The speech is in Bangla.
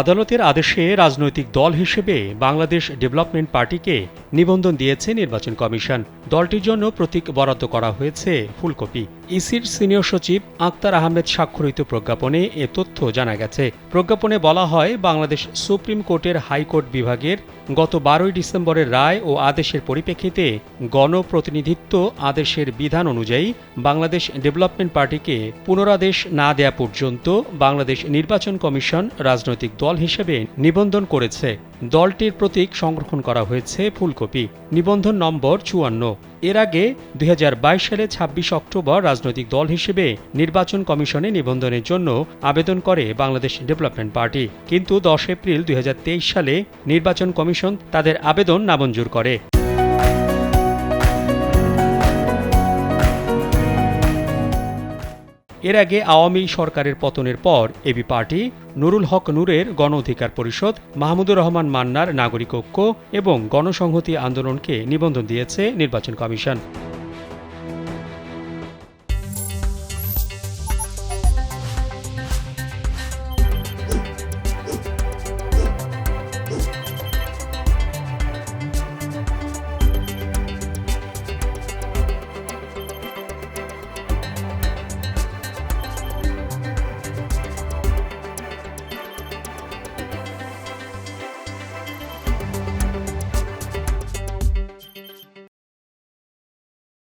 আদালতের আদেশে রাজনৈতিক দল হিসেবে বাংলাদেশ ডেভেলপমেন্ট পার্টিকে নিবন্ধন দিয়েছে নির্বাচন কমিশন। দলটির জন্য প্রতীক বরাদ্দ করা হয়েছে ফুলকপি। ইসির সিনিয়র সচিব আক্তার আহমেদ স্বাক্ষরিত প্রজ্ঞাপনে এ তথ্য জানা গেছে। প্রজ্ঞাপনে বলা হয়, বাংলাদেশ সুপ্রিম কোর্টের হাইকোর্ট বিভাগের গত 12 ডিসেম্বরের রায় ও আদেশের পরিপ্রেক্ষিতে গণপ্রতিনিধিত্ব আদেশের বিধান অনুযায়ী বাংলাদেশ ডেভেলপমেন্ট পার্টিকে পুনরাদেশ না দেয়া পর্যন্ত বাংলাদেশ নির্বাচন কমিশন রাজনৈতিক দল হিসেবে নিবন্ধন করেছে। দলটির প্রতীক সংরক্ষণ করা হয়েছে ফুলকপি। নিবন্ধন নম্বর 54। এর আগে 2022 সালে 26 অক্টোবর রাজনৈতিক দল হিসেবে নির্বাচন কমিশনে নিবন্ধনের জন্য আবেদন করে বাংলাদেশ ডেভেলপমেন্ট পার্টি, কিন্তু 10 এপ্রিল 2023 সালে নির্বাচন কমিশন তাদের আবেদন নামঞ্জুর করে। এর আগে আওয়ামী সরকারের পতনের পর এবি পার্টি, নুরুল হক নূরের গণ অধিকার পরিষদ, মাহমুদুর রহমান মান্নার নাগরিক ঐক্য এবং গণসংহতি আন্দোলনকে নিবন্ধন দিয়েছে নির্বাচন কমিশন।